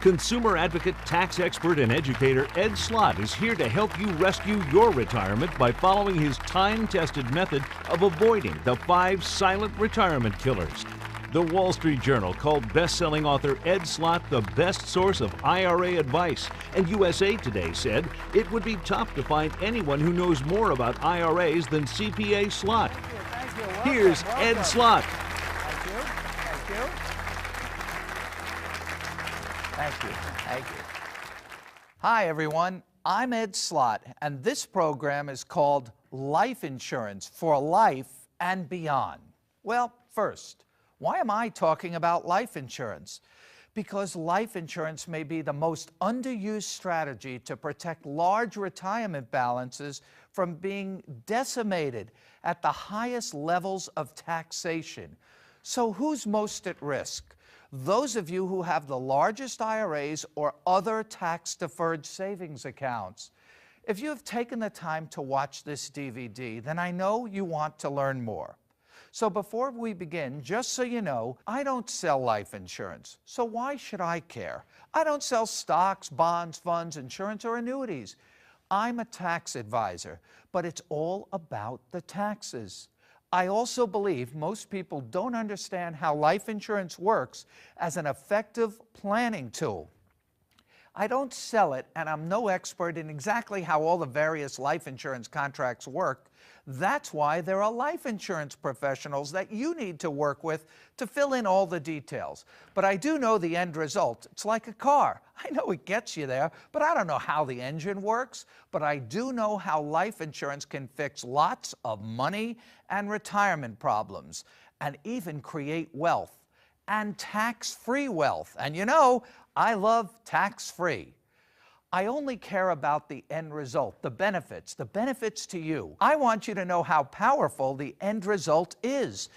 Consumer advocate, tax expert, and educator Ed Slott is here to help you rescue your retirement by following his time-tested method of avoiding the 5 silent retirement killers. The Wall Street Journal called best-selling author Ed Slott the best source of IRA advice, and USA Today said it would be tough to find anyone who knows more about IRAs than CPA Slott. Thank you. Welcome, Here's Ed Slott. Thank you. Thank you. Thank you. Hi, everyone. I'm Ed Slott, and this program is called Life Insurance for Life and Beyond. Well, first, why am I talking about life insurance? Because life insurance may be the most underused strategy to protect large retirement balances from being decimated at the highest levels of taxation. So who's most at risk? Those of you who have the largest IRAs or other tax-deferred savings accounts. If you have taken the time to watch this DVD, then I know you want to learn more. So before we begin, just so you know, I don't sell life insurance. So why should I care? I don't sell stocks, bonds, funds, insurance, or annuities. I'm a tax advisor, but it's all about the taxes. I also believe most people don't understand how life insurance works as an effective planning tool. I don't sell it, and I'm no expert in exactly how all the various life insurance contracts work. That's why there are life insurance professionals that you need to work with to fill in all the details. But I do know the end result. It's like a car. I know it gets you there, but I don't know how the engine works. But I do know how life insurance can fix lots of money and retirement problems, and even create wealth, and tax-free wealth. And you know, I love tax-free. I only care about the end result, the benefits to you. I want you to know how powerful the end result is.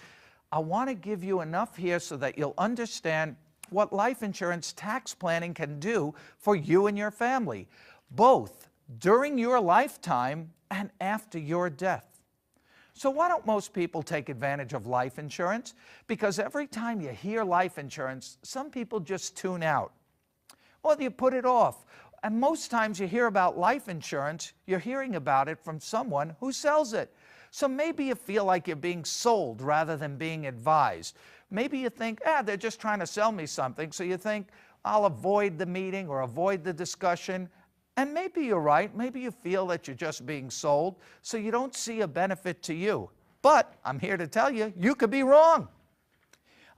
I want to give you enough here so that you'll understand what life insurance tax planning can do for you and your family, both during your lifetime and after your death. So why don't most people take advantage of life insurance? Because every time you hear life insurance, some people just tune out, or you put it off. And most times you hear about life insurance, you're hearing about it from someone who sells it. So maybe you feel like you're being sold rather than being advised. Maybe you think, they're just trying to sell me something, so you think, I'll avoid the meeting or avoid the discussion. And maybe you're right. Maybe you feel that you're just being sold, so you don't see a benefit to you. But I'm here to tell you, you could be wrong.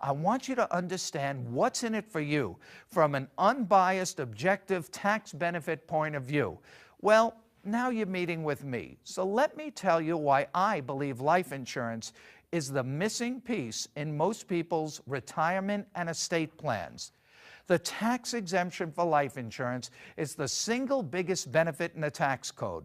I want you to understand what's in it for you from an unbiased, objective tax benefit point of view. Well, now you're meeting with me. So let me tell you why I believe life insurance is the missing piece in most people's retirement and estate plans. The tax exemption for life insurance is the single biggest benefit in the tax code.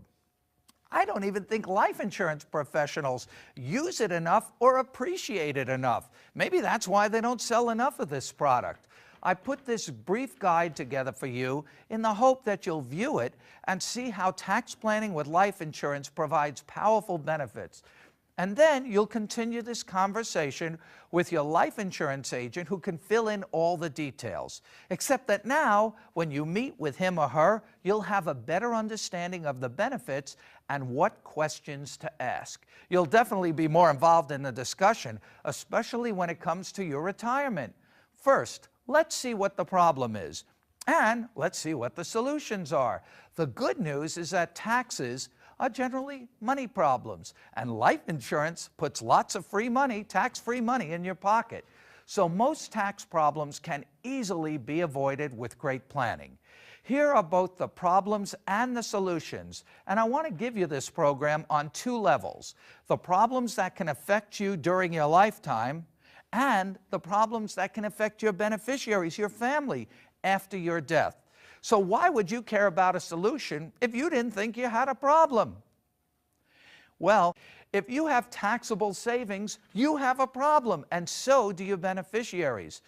I don't even think life insurance professionals use it enough or appreciate it enough. Maybe that's why they don't sell enough of this product. I put this brief guide together for you in the hope that you'll view it and see how tax planning with life insurance provides powerful benefits. And then you'll continue this conversation with your life insurance agent who can fill in all the details. Except that now, when you meet with him or her, you'll have a better understanding of the benefits and what questions to ask. You'll definitely be more involved in the discussion, especially when it comes to your retirement. First, let's see what the problem is, and let's see what the solutions are. The good news is that taxes are generally money problems, and life insurance puts lots of free money, tax-free money, in your pocket. So most tax problems can easily be avoided with great planning. Here are both the problems and the solutions, and I want to give you this program on 2 levels: the problems that can affect you during your lifetime, and the problems that can affect your beneficiaries, your family, after your death. So why would you care about a solution if you didn't think you had a problem? Well, if you have taxable savings, you have a problem, and so do your beneficiaries.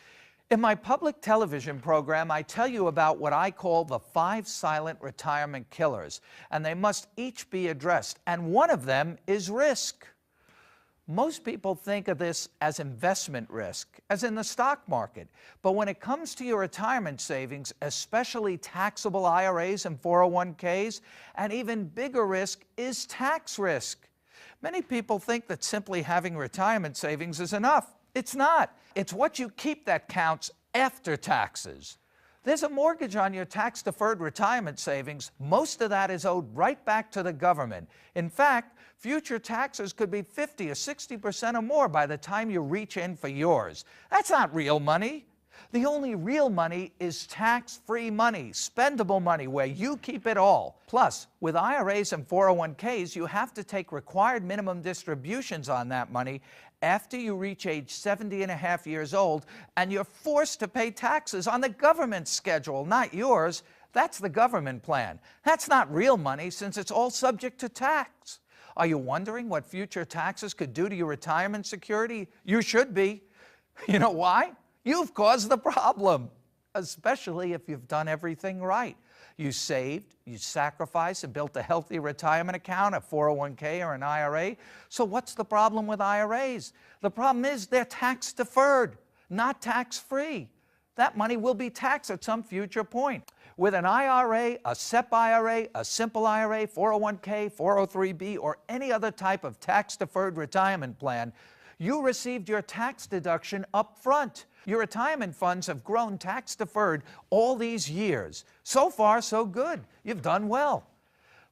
In my public television program, I tell you about what I call the 5 silent retirement killers, and they must each be addressed, and one of them is risk. Most people think of this as investment risk, as in the stock market. But when it comes to your retirement savings, especially taxable IRAs and 401ks, an even bigger risk is tax risk. Many people think that simply having retirement savings is enough. It's not. It's what you keep that counts after taxes. There's a mortgage on your tax-deferred retirement savings. Most of that is owed right back to the government. In fact, future taxes could be 50 or 60% or more by the time you reach in for yours. That's not real money. The only real money is tax-free money, spendable money, where you keep it all. Plus, with IRAs and 401ks, you have to take required minimum distributions on that money after you reach age 70 and a half years old, and you're forced to pay taxes on the government schedule, not yours. That's the government plan. That's not real money, since it's all subject to tax. Are you wondering what future taxes could do to your retirement security? You should be. You know why? You've caused the problem, especially if you've done everything right. You saved, you sacrificed, and built a healthy retirement account, a 401k or an IRA. So what's the problem with IRAs? The problem is they're tax deferred, not tax free. That money will be taxed at some future point. With an IRA, a SEP IRA, a simple IRA, 401k, 403b, or any other type of tax deferred retirement plan, you received your tax deduction up front. Your retirement funds have grown tax-deferred all these years. So far, so good. You've done well.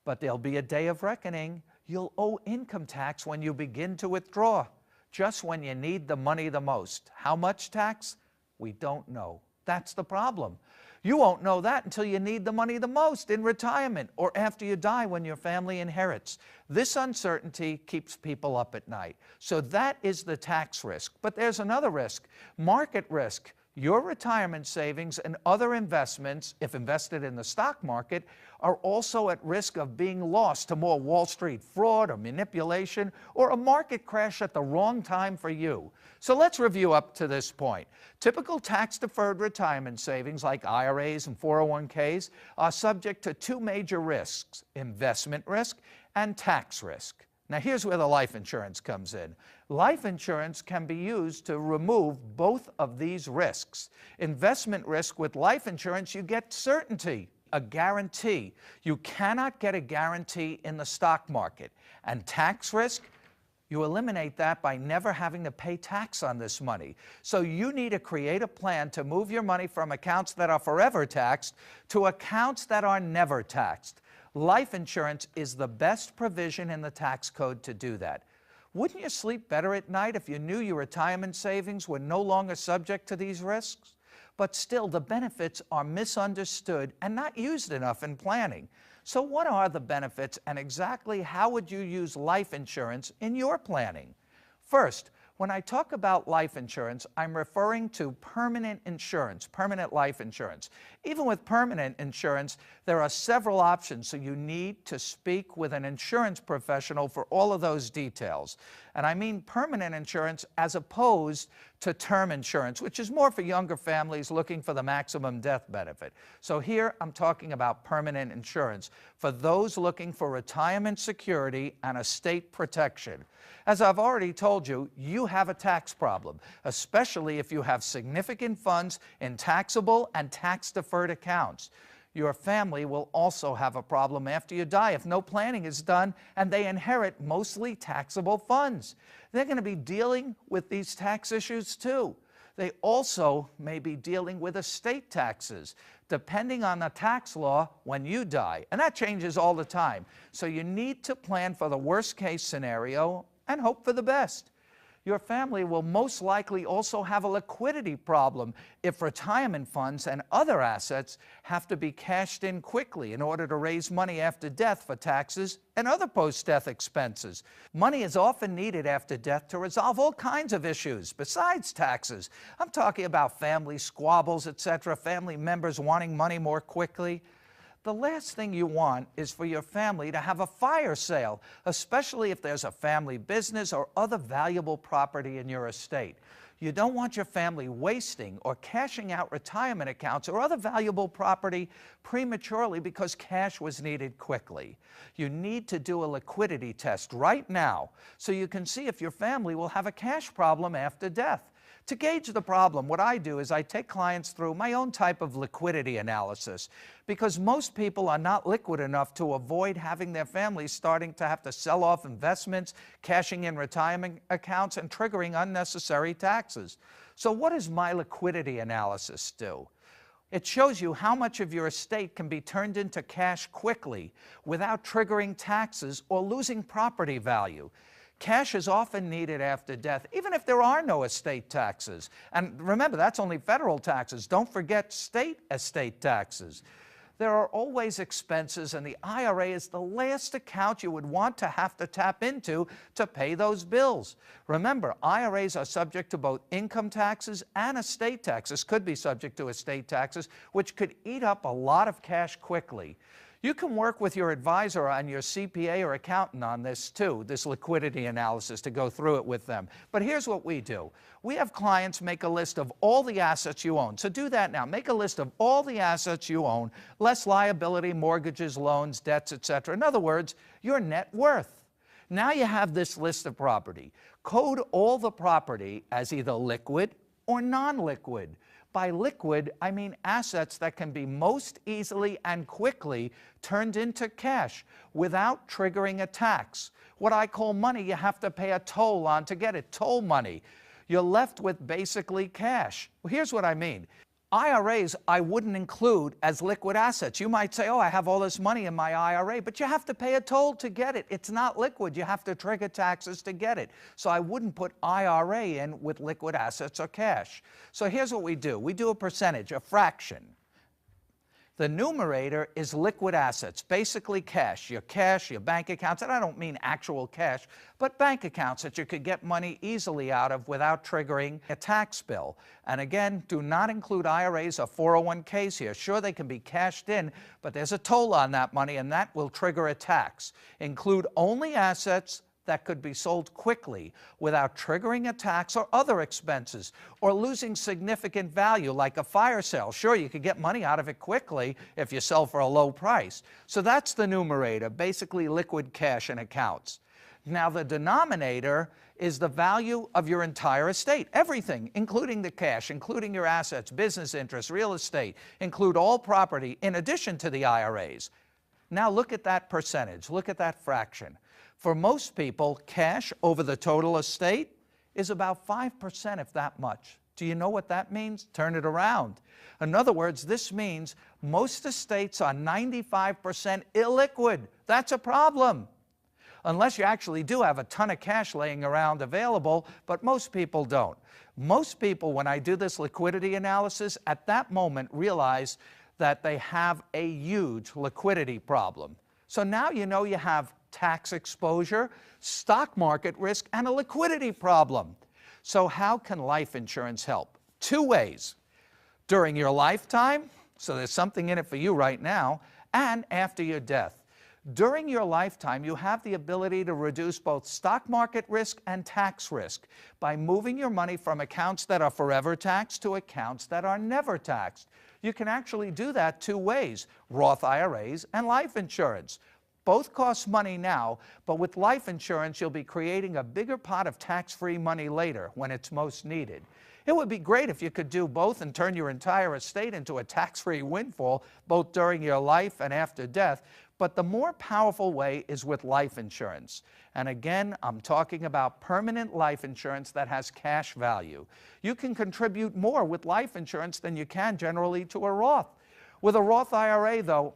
But there'll be a day of reckoning. You'll owe income tax when you begin to withdraw, just when you need the money the most. How much tax? We don't know. That's the problem. You won't know that until you need the money the most in retirement or after you die when your family inherits. This uncertainty keeps people up at night. So that is the tax risk. But there's another risk, market risk. Your retirement savings and other investments, if invested in the stock market, are also at risk of being lost to more Wall Street fraud or manipulation or a market crash at the wrong time for you. So let's review up to this point. Typical tax-deferred retirement savings like IRAs and 401ks are subject to two major risks, investment risk and tax risk. Now here's where the life insurance comes in. Life insurance can be used to remove both of these risks. Investment risk with life insurance, you get certainty, a guarantee. You cannot get a guarantee in the stock market. And tax risk, you eliminate that by never having to pay tax on this money. So you need to create a plan to move your money from accounts that are forever taxed to accounts that are never taxed. Life insurance is the best provision in the tax code to do that. Wouldn't you sleep better at night if you knew your retirement savings were no longer subject to these risks? But still, the benefits are misunderstood and not used enough in planning. So what are the benefits, and exactly how would you use life insurance in your planning? First, when I talk about life insurance, I'm referring to permanent insurance, permanent life insurance. Even with permanent insurance, there are several options, so you need to speak with an insurance professional for all of those details. And I mean permanent insurance as opposed to term insurance, which is more for younger families looking for the maximum death benefit. So here I'm talking about permanent insurance for those looking for retirement security and estate protection. As I've already told you, you have a tax problem, especially if you have significant funds in taxable and tax-deferred accounts. Your family will also have a problem after you die if no planning is done and they inherit mostly taxable funds. They're going to be dealing with these tax issues too. They also may be dealing with estate taxes, depending on the tax law when you die. And that changes all the time. So you need to plan for the worst case scenario and hope for the best. Your family will most likely also have a liquidity problem if retirement funds and other assets have to be cashed in quickly in order to raise money after death for taxes and other post-death expenses. Money is often needed after death to resolve all kinds of issues besides taxes. I'm talking about family squabbles, etc., family members wanting money more quickly. The last thing you want is for your family to have a fire sale, especially if there's a family business or other valuable property in your estate. You don't want your family wasting or cashing out retirement accounts or other valuable property prematurely because cash was needed quickly. You need to do a liquidity test right now so you can see if your family will have a cash problem after death. To gauge the problem, what I do is I take clients through my own type of liquidity analysis, because most people are not liquid enough to avoid having their families starting to have to sell off investments, cashing in retirement accounts, and triggering unnecessary taxes. So what does my liquidity analysis do? It shows you how much of your estate can be turned into cash quickly without triggering taxes or losing property value. Cash is often needed after death, even if there are no estate taxes. And remember, that's only federal taxes. Don't forget state estate taxes. There are always expenses, and the IRA is the last account you would want to have to tap into to pay those bills. Remember, IRAs are subject to both income taxes and estate taxes, could be subject to estate taxes, which could eat up a lot of cash quickly. You can work with your advisor and your CPA or accountant on this too, this liquidity analysis, to go through it with them. But here's what we do. We have clients make a list of all the assets you own. So do that now. Make a list of all the assets you own, less liability, mortgages, loans, debts, etc. In other words, your net worth. Now you have this list of property. Code all the property as either liquid or non-liquid. By liquid, I mean assets that can be most easily and quickly turned into cash without triggering a tax. What I call money you have to pay a toll on to get it, toll money. You're left with basically cash. Well, here's what I mean. IRAs I wouldn't include as liquid assets. You might say, oh, I have all this money in my IRA, but you have to pay a toll to get it. It's not liquid. You have to trigger taxes to get it. So I wouldn't put IRA in with liquid assets or cash. So here's what we do. We do a percentage, a fraction. The numerator is liquid assets, basically cash, your bank accounts, and I don't mean actual cash, but bank accounts that you could get money easily out of without triggering a tax bill. And again, do not include IRAs or 401ks here. Sure, they can be cashed in, but there's a toll on that money, and that will trigger a tax. Include only assets that could be sold quickly without triggering a tax or other expenses or losing significant value like a fire sale. Sure, you could get money out of it quickly if you sell for a low price. So that's the numerator, basically liquid cash and accounts. Now the denominator is the value of your entire estate, everything, including the cash, including your assets, business interests, real estate, include all property in addition to the IRAs. Now look at that percentage, look at that fraction. For most people, cash over the total estate is about 5%, if that much. Do you know what that means? Turn it around. In other words, this means most estates are 95% illiquid. That's a problem. Unless you actually do have a ton of cash laying around available, but most people don't. Most people, when I do this liquidity analysis, at that moment realize that they have a huge liquidity problem. So now you know you have tax exposure, stock market risk, and a liquidity problem. So how can life insurance help? Two ways. During your lifetime, so there's something in it for you right now, and after your death. During your lifetime, you have the ability to reduce both stock market risk and tax risk by moving your money from accounts that are forever taxed to accounts that are never taxed. You can actually do that two ways, Roth IRAs and life insurance. Both cost money now, but with life insurance, you'll be creating a bigger pot of tax-free money later when it's most needed. It would be great if you could do both and turn your entire estate into a tax-free windfall, both during your life and after death, but the more powerful way is with life insurance. And again, I'm talking about permanent life insurance that has cash value. You can contribute more with life insurance than you can generally to a Roth. With a Roth IRA, though,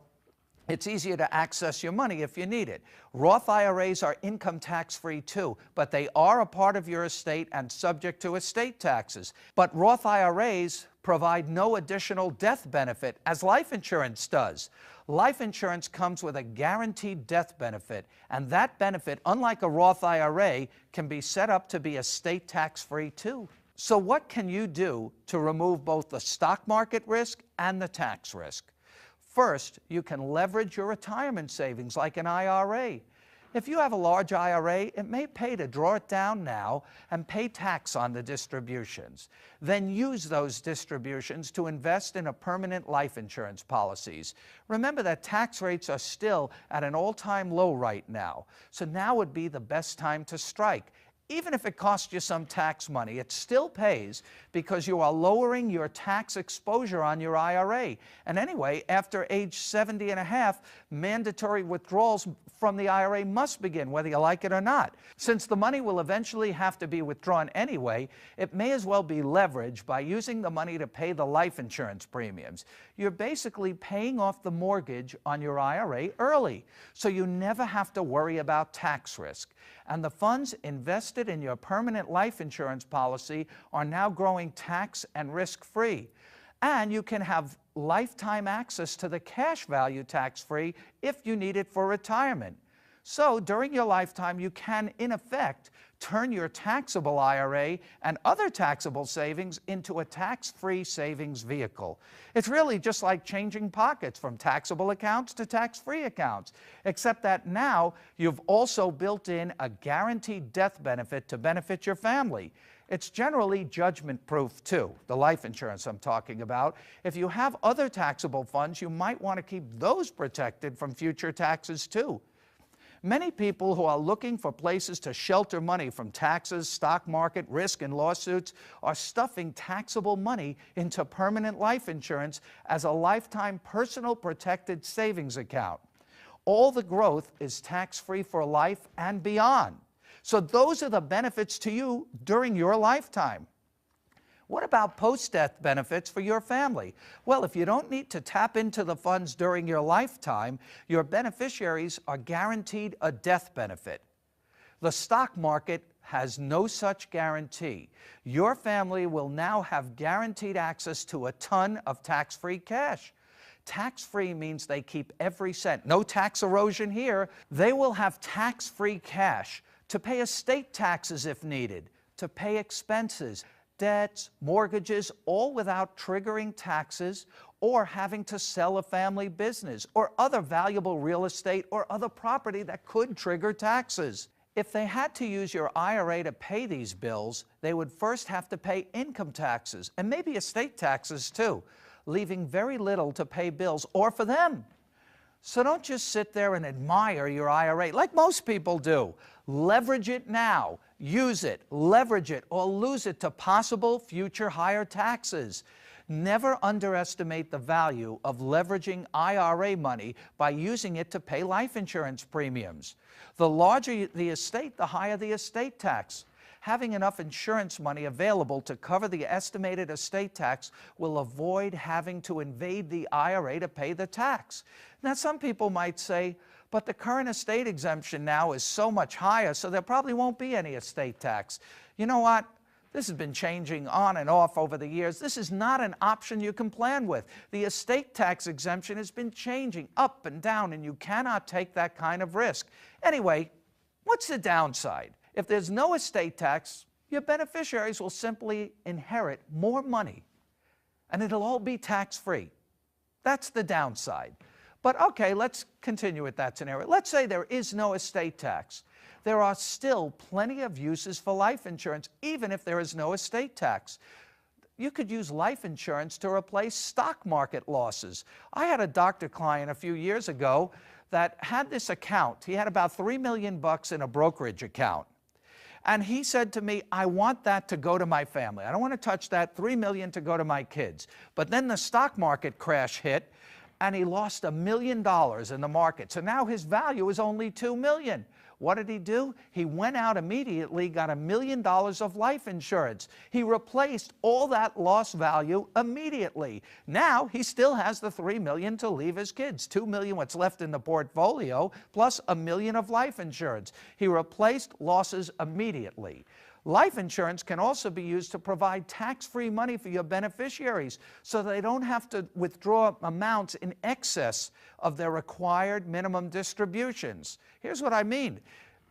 it's easier to access your money if you need it. Roth IRAs are income tax-free too, but they are a part of your estate and subject to estate taxes. But Roth IRAs provide no additional death benefit as life insurance does. Life insurance comes with a guaranteed death benefit, and that benefit, unlike a Roth IRA, can be set up to be estate tax-free too. So what can you do to remove both the stock market risk and the tax risk? First, you can leverage your retirement savings like an IRA. If you have a large IRA, it may pay to draw it down now and pay tax on the distributions. Then use those distributions to invest in a permanent life insurance policies. Remember that tax rates are still at an all-time low right now, so now would be the best time to strike. Even if it costs you some tax money, it still pays because you are lowering your tax exposure on your IRA. And anyway, after age 70 and a half, mandatory withdrawals from the IRA must begin, whether you like it or not. Since the money will eventually have to be withdrawn anyway, it may as well be leveraged by using the money to pay the life insurance premiums. You're basically paying off the mortgage on your IRA early, so you never have to worry about tax risk. And the funds invested in your permanent life insurance policy are now growing tax and risk-free. And you can have lifetime access to the cash value tax-free if you need it for retirement. So during your lifetime, you can, in effect, turn your taxable IRA and other taxable savings into a tax-free savings vehicle. It's really just like changing pockets from taxable accounts to tax-free accounts, except that now you've also built in a guaranteed death benefit to benefit your family. It's generally judgment-proof too, the life insurance I'm talking about. If you have other taxable funds, you might want to keep those protected from future taxes too. Many people who are looking for places to shelter money from taxes, stock market, risk, and lawsuits are stuffing taxable money into permanent life insurance as a lifetime personal protected savings account. All the growth is tax-free for life and beyond. So those are the benefits to you during your lifetime. What about post-death benefits for your family? Well, if you don't need to tap into the funds during your lifetime, your beneficiaries are guaranteed a death benefit. The stock market has no such guarantee. Your family will now have guaranteed access to a ton of tax-free cash. Tax-free means they keep every cent. No tax erosion here. They will have tax-free cash to pay estate taxes if needed, to pay expenses, debts, mortgages, all without triggering taxes or having to sell a family business or other valuable real estate or other property that could trigger taxes. If they had to use your IRA to pay these bills, they would first have to pay income taxes and maybe estate taxes too, leaving very little to pay bills or for them. So don't just sit there and admire your IRA like most people do. Leverage it now. Use it, leverage it, or lose it to possible future higher taxes. Never underestimate the value of leveraging IRA money by using it to pay life insurance premiums. The larger the estate, the higher the estate tax. Having enough insurance money available to cover the estimated estate tax will avoid having to invade the IRA to pay the tax. Now, some people might say, but the current estate exemption now is so much higher, so there probably won't be any estate tax. You know what? This has been changing on and off over the years. This is not an option you can plan with. The estate tax exemption has been changing up and down, and you cannot take that kind of risk. Anyway, what's the downside? If there's no estate tax, your beneficiaries will simply inherit more money, and it'll all be tax-free. That's the downside. But okay, let's continue with that scenario. Let's say there is no estate tax. There are still plenty of uses for life insurance, even if there is no estate tax. You could use life insurance to replace stock market losses. I had a doctor client a few years ago that had this account. He had about $3 million in a brokerage account. And he said to me, I want that to go to my family. I don't want to touch that, $3 million to go to my kids. But then the stock market crash hit, and he lost $1 million in the market. So now his value is only $2 million. What did he do? He went out immediately, got $1 million of life insurance. He replaced all that lost value immediately. Now he still has the $3 million to leave his kids. $2 million what's left in the portfolio, plus $1 million of life insurance. He replaced losses immediately. Life insurance can also be used to provide tax-free money for your beneficiaries so they don't have to withdraw amounts in excess of their required minimum distributions. Here's what I mean.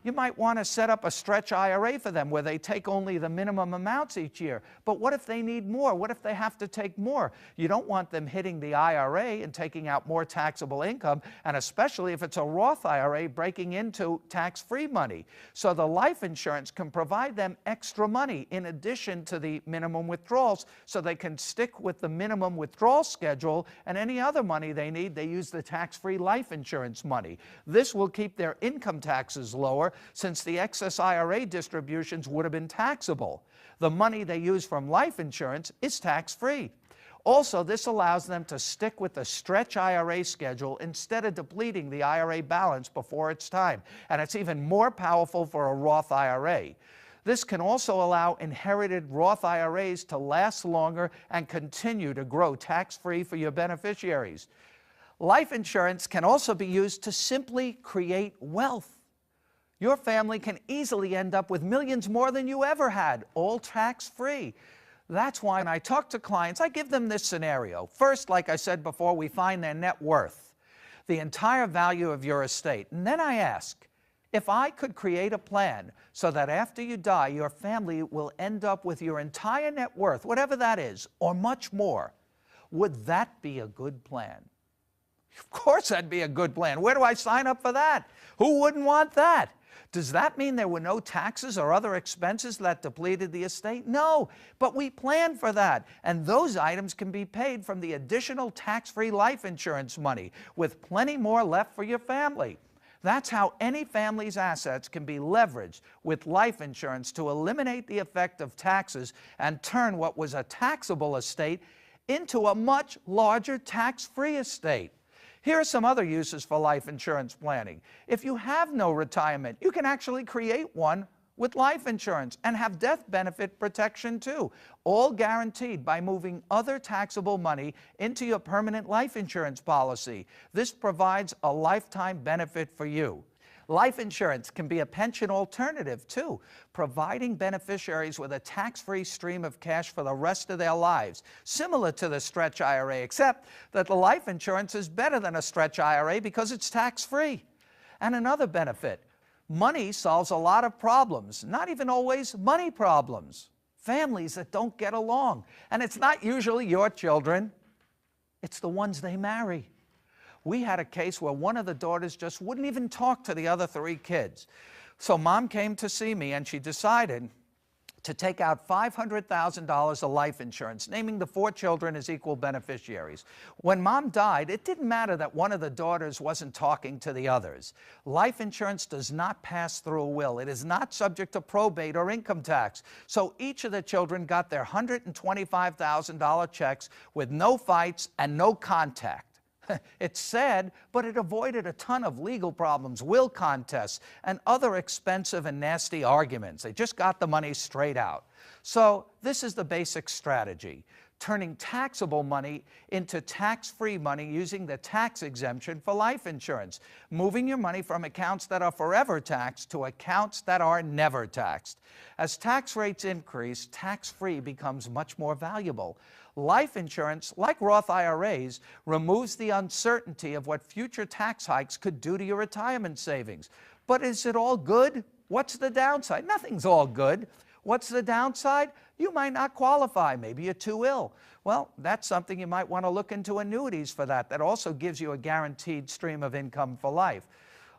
You might want to set up a stretch IRA for them where they take only the minimum amounts each year. But what if they need more? What if they have to take more? You don't want them hitting the IRA and taking out more taxable income, and especially if it's a Roth IRA breaking into tax-free money. So the life insurance can provide them extra money in addition to the minimum withdrawals, so they can stick with the minimum withdrawal schedule, and any other money they need, they use the tax-free life insurance money. This will keep their income taxes lower, since the excess IRA distributions would have been taxable. The money they use from life insurance is tax-free. Also, this allows them to stick with the stretch IRA schedule instead of depleting the IRA balance before it's time. And it's even more powerful for a Roth IRA. This can also allow inherited Roth IRAs to last longer and continue to grow tax-free for your beneficiaries. Life insurance can also be used to simply create wealth. Your family can easily end up with millions more than you ever had, all tax-free. That's why when I talk to clients, I give them this scenario. First, like I said before, we find their net worth, the entire value of your estate. And then I ask, if I could create a plan so that after you die, your family will end up with your entire net worth, whatever that is, or much more, would that be a good plan? Of course that'd be a good plan. Where do I sign up for that? Who wouldn't want that? Does that mean there were no taxes or other expenses that depleted the estate? No, but we planned for that. And those items can be paid from the additional tax-free life insurance money, with plenty more left for your family. That's how any family's assets can be leveraged with life insurance to eliminate the effect of taxes and turn what was a taxable estate into a much larger tax-free estate. Here are some other uses for life insurance planning. If you have no retirement, you can actually create one with life insurance and have death benefit protection too, all guaranteed by moving other taxable money into your permanent life insurance policy. This provides a lifetime benefit for you. Life insurance can be a pension alternative too, providing beneficiaries with a tax-free stream of cash for the rest of their lives, similar to the stretch IRA, except that the life insurance is better than a stretch IRA because it's tax-free. And another benefit, money solves a lot of problems, not even always money problems. Families that don't get along. And it's not usually your children, it's the ones they marry. We had a case where one of the daughters just wouldn't even talk to the other 3 kids. So mom came to see me and she decided to take out $500,000 of life insurance, naming the 4 children as equal beneficiaries. When mom died, it didn't matter that one of the daughters wasn't talking to the others. Life insurance does not pass through a will. It is not subject to probate or income tax. So each of the children got their $125,000 checks with no fights and no contact. It's sad, but it avoided a ton of legal problems, will contests, and other expensive and nasty arguments. They just got the money straight out. So this is the basic strategy, turning taxable money into tax-free money using the tax exemption for life insurance, moving your money from accounts that are forever taxed to accounts that are never taxed. As tax rates increase, tax-free becomes much more valuable. Life insurance, like Roth IRAs, removes the uncertainty of what future tax hikes could do to your retirement savings. But is it all good? What's the downside? Nothing's all good. What's the downside? You might not qualify. Maybe you're too ill. Well, that's something you might want to look into annuities for that. That also gives you a guaranteed stream of income for life.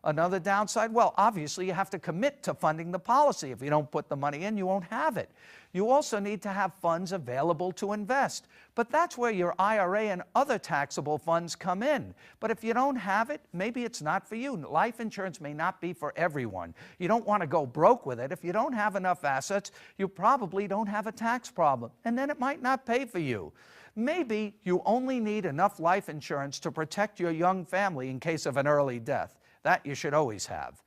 Another downside, well, obviously you have to commit to funding the policy. If you don't put the money in, you won't have it. You also need to have funds available to invest. But that's where your IRA and other taxable funds come in. But if you don't have it, maybe it's not for you. Life insurance may not be for everyone. You don't want to go broke with it. If you don't have enough assets, you probably don't have a tax problem. And then it might not pay for you. Maybe you only need enough life insurance to protect your young family in case of an early death. That you should always have.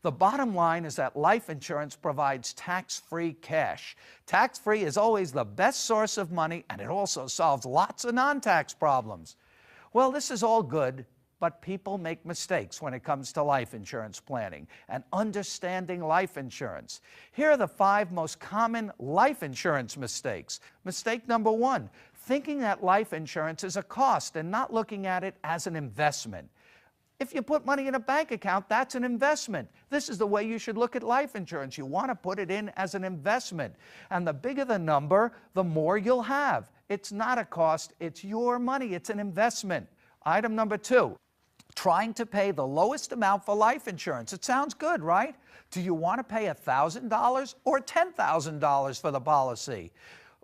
The bottom line is that life insurance provides tax-free cash. Tax-free is always the best source of money, and it also solves lots of non-tax problems. Well, this is all good, but people make mistakes when it comes to life insurance planning and understanding life insurance. Here are the 5 most common life insurance mistakes. Mistake number 1, thinking that life insurance is a cost and not looking at it as an investment. If you put money in a bank account, that's an investment. This is the way you should look at life insurance. You want to put it in as an investment. And the bigger the number, the more you'll have. It's not a cost, it's your money, it's an investment. Item number 2, trying to pay the lowest amount for life insurance. It sounds good, right? Do you want to pay $1,000 or $10,000 for the policy?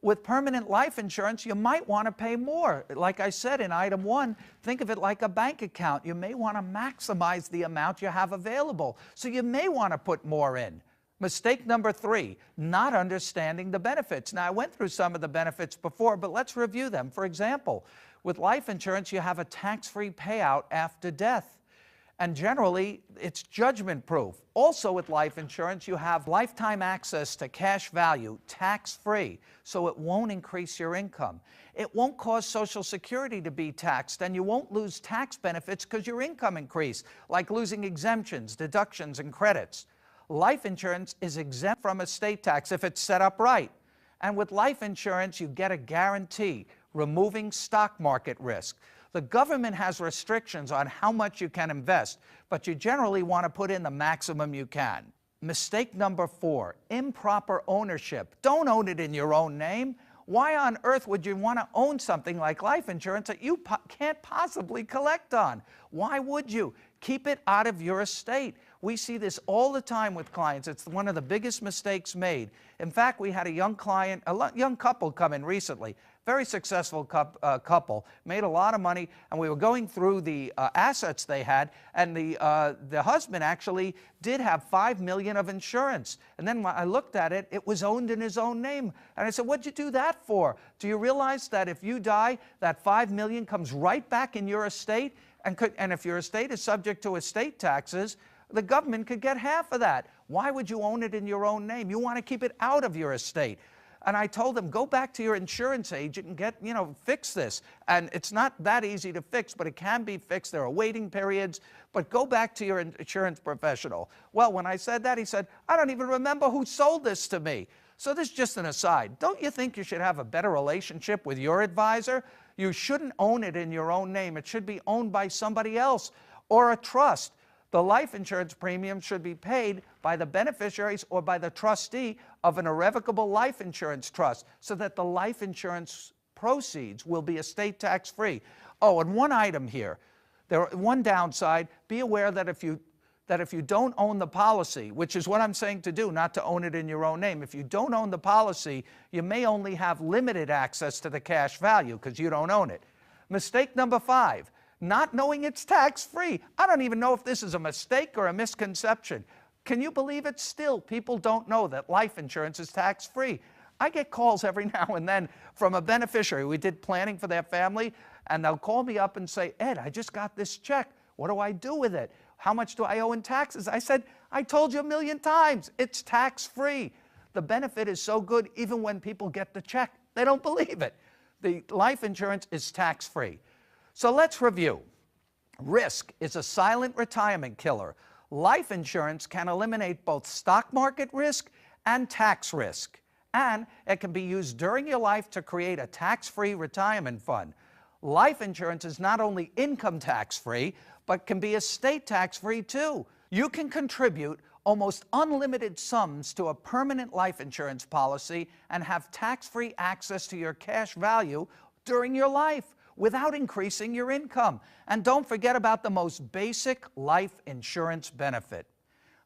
With permanent life insurance, you might want to pay more. Like I said in item 1, think of it like a bank account. You may want to maximize the amount you have available, so you may want to put more in. Mistake number 3, not understanding the benefits. Now, I went through some of the benefits before, but let's review them. For example, with life insurance, you have a tax-free payout after death. And generally, it's judgment-proof. Also with life insurance, you have lifetime access to cash value, tax-free, so it won't increase your income. It won't cause Social Security to be taxed, and you won't lose tax benefits because your income increased, like losing exemptions, deductions, and credits. Life insurance is exempt from estate tax if it's set up right. And with life insurance, you get a guarantee, removing stock market risk. The government has restrictions on how much you can invest, but you generally want to put in the maximum you can. Mistake number 4, improper ownership. Don't own it in your own name. Why on earth would you want to own something like life insurance that you can't possibly collect on? Why would you? Keep it out of your estate. We see this all the time with clients. It's one of the biggest mistakes made. In fact, we had a young client, young couple come in recently, very successful couple, made a lot of money, and we were going through the assets they had, and the husband actually did have $5 million of insurance. And then when I looked at it, it was owned in his own name. And I said, what'd you do that for? Do you realize that if you die, that $5 million comes right back in your estate? And if your estate is subject to estate taxes, the government could get half of that. Why would you own it in your own name? You want to keep it out of your estate. And I told them, go back to your insurance agent and get, fix this. And it's not that easy to fix, but it can be fixed. There are waiting periods, but go back to your insurance professional. Well, when I said that, he said, I don't even remember who sold this to me. So this is just an aside. Don't you think you should have a better relationship with your advisor? You shouldn't own it in your own name. It should be owned by somebody else or a trust. The life insurance premium should be paid by the beneficiaries or by the trustee of an irrevocable life insurance trust, so that the life insurance proceeds will be estate tax free. Oh, and one item here. One downside, be aware that if you don't own the policy, which is what I'm saying to do, not to own it in your own name, if you don't own the policy, you may only have limited access to the cash value because you don't own it. Mistake number 5. Not knowing it's tax-free. I don't even know if this is a mistake or a misconception. Can you believe it? Still, people don't know that life insurance is tax-free. I get calls every now and then from a beneficiary. We did planning for their family, and they'll call me up and say, Ed, I just got this check. What do I do with it? How much do I owe in taxes? I said, I told you 1,000,000 times, it's tax-free. The benefit is so good, even when people get the check, they don't believe it. The life insurance is tax-free. So let's review. Risk is a silent retirement killer. Life insurance can eliminate both stock market risk and tax risk. And it can be used during your life to create a tax-free retirement fund. Life insurance is not only income tax-free, but can be estate tax-free too. You can contribute almost unlimited sums to a permanent life insurance policy and have tax-free access to your cash value during your life without increasing your income. And don't forget about the most basic life insurance benefit.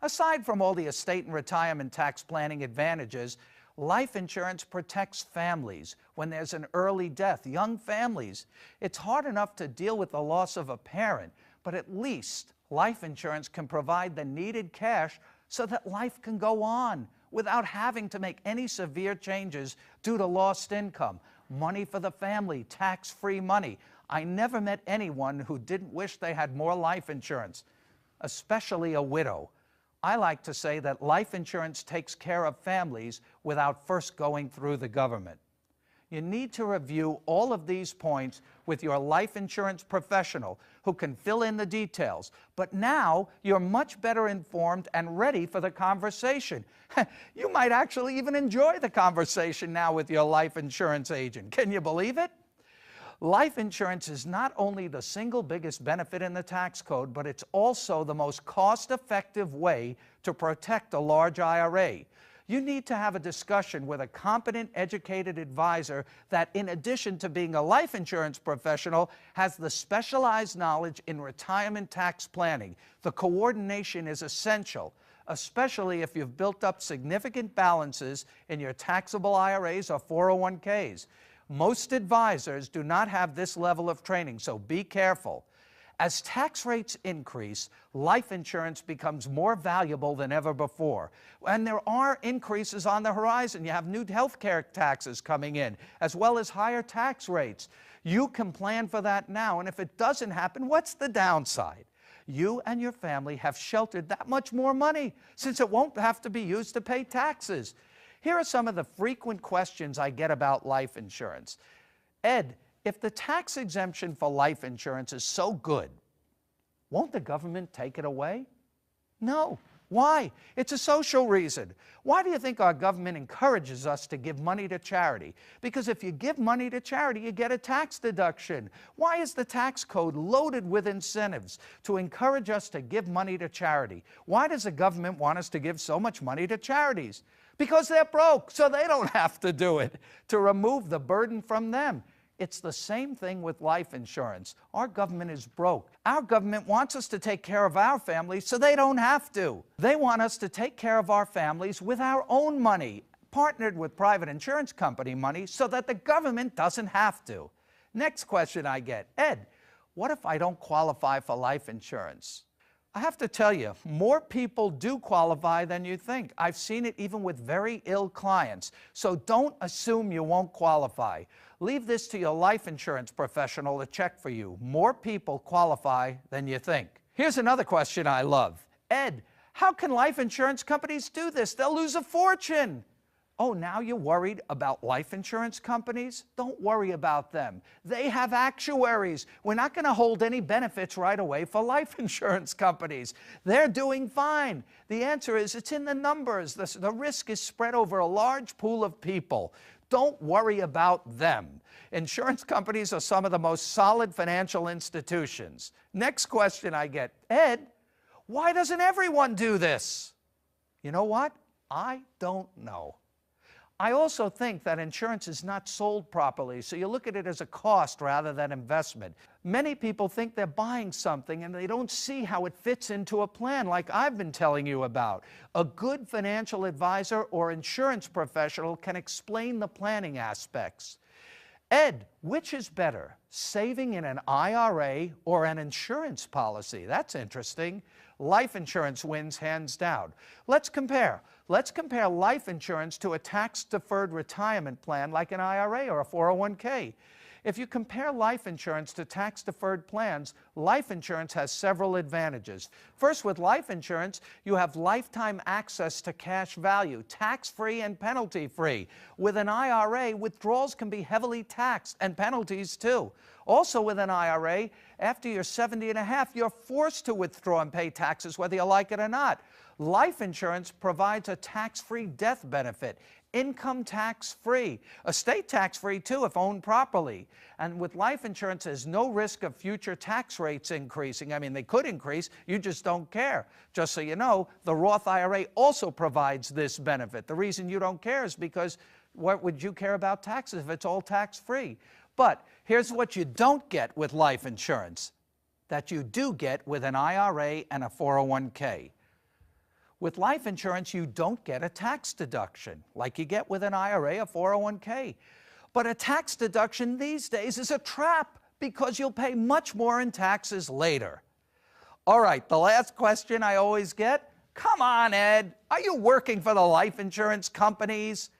Aside from all the estate and retirement tax planning advantages, life insurance protects families when there's an early death, young families. It's hard enough to deal with the loss of a parent, but at least life insurance can provide the needed cash so that life can go on without having to make any severe changes due to lost income. Money for the family, tax-free money. I never met anyone who didn't wish they had more life insurance, especially a widow. I like to say that life insurance takes care of families without first going through the government. You need to review all of these points with your life insurance professional who can fill in the details. But now you're much better informed and ready for the conversation. You might actually even enjoy the conversation now with your life insurance agent. Can you believe it? Life insurance is not only the single biggest benefit in the tax code, but it's also the most cost-effective way to protect a large IRA. You need to have a discussion with a competent, educated advisor that, in addition to being a life insurance professional, has the specialized knowledge in retirement tax planning. The coordination is essential, especially if you've built up significant balances in your taxable IRAs or 401ks. Most advisors do not have this level of training, so be careful. As tax rates increase, life insurance becomes more valuable than ever before. And there are increases on the horizon. You have new health care taxes coming in, as well as higher tax rates. You can plan for that now, and if it doesn't happen, what's the downside? You and your family have sheltered that much more money, since it won't have to be used to pay taxes. Here are some of the frequent questions I get about life insurance. Ed, if the tax exemption for life insurance is so good, won't the government take it away? No. Why? It's a social reason. Why do you think our government encourages us to give money to charity? Because if you give money to charity, you get a tax deduction. Why is the tax code loaded with incentives to encourage us to give money to charity? Why does the government want us to give so much money to charities? Because they're broke, so they don't have to do it, to remove the burden from them. It's the same thing with life insurance. Our government is broke. Our government wants us to take care of our families so they don't have to. They want us to take care of our families with our own money, partnered with private insurance company money so that the government doesn't have to. Next question I get, Ed, what if I don't qualify for life insurance? I have to tell you, more people do qualify than you think. I've seen it even with very ill clients. So don't assume you won't qualify. Leave this to your life insurance professional to check for you. More people qualify than you think. Here's another question I love. Ed, how can life insurance companies do this? They'll lose a fortune. Oh, now you're worried about life insurance companies? Don't worry about them. They have actuaries. We're not going to hold any benefits right away for life insurance companies. They're doing fine. The answer is it's in the numbers. The risk is spread over a large pool of people. Don't worry about them. Insurance companies are some of the most solid financial institutions. Next question I get, Ed, why doesn't everyone do this? You know what? I don't know. I also think that insurance is not sold properly, so you look at it as a cost rather than investment. Many people think they're buying something and they don't see how it fits into a plan like I've been telling you about. A good financial advisor or insurance professional can explain the planning aspects. Ed, which is better, saving in an IRA or an insurance policy? That's interesting. Life insurance wins hands down. Let's compare. Let's compare life insurance to a tax-deferred retirement plan like an IRA or a 401k. If you compare life insurance to tax-deferred plans, life insurance has several advantages. First, with life insurance, you have lifetime access to cash value, tax-free and penalty-free. With an IRA, withdrawals can be heavily taxed, and penalties too. Also with an IRA, after you're 70 and a half, you're forced to withdraw and pay taxes whether you like it or not. Life insurance provides a tax-free death benefit, income tax-free, estate tax-free too if owned properly. And with life insurance, there's no risk of future tax rates increasing. I mean, they could increase, you just don't care. Just so you know, the Roth IRA also provides this benefit. The reason you don't care is because what would you care about taxes if it's all tax-free? But here's what you don't get with life insurance that you do get with an IRA and a 401k. With life insurance, you don't get a tax deduction like you get with an IRA or 401k. But a tax deduction these days is a trap because you'll pay much more in taxes later. All right, the last question I always get, come on, Ed, are you working for the life insurance companies?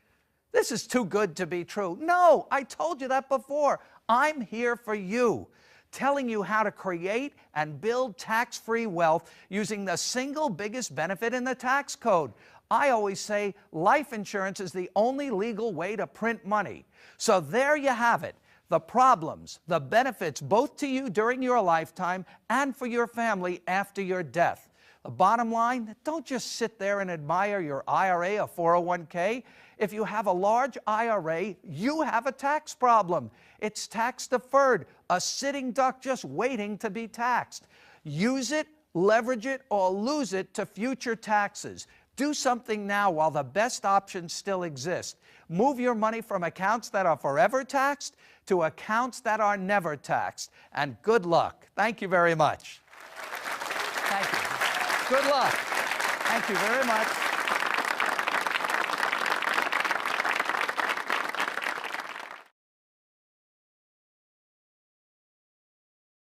This is too good to be true. No, I told you that before. I'm here for you, telling you how to create and build tax-free wealth using the single biggest benefit in the tax code. I always say life insurance is the only legal way to print money. So there you have it, the problems, the benefits both to you during your lifetime and for your family after your death. The bottom line, don't just sit there and admire your IRA or 401k. If you have a large IRA, you have a tax problem. It's tax deferred, a sitting duck just waiting to be taxed. Use it, leverage it, or lose it to future taxes. Do something now while the best options still exist. Move your money from accounts that are forever taxed to accounts that are never taxed. And good luck. Thank you very much. Thank you. Good luck. Thank you very much.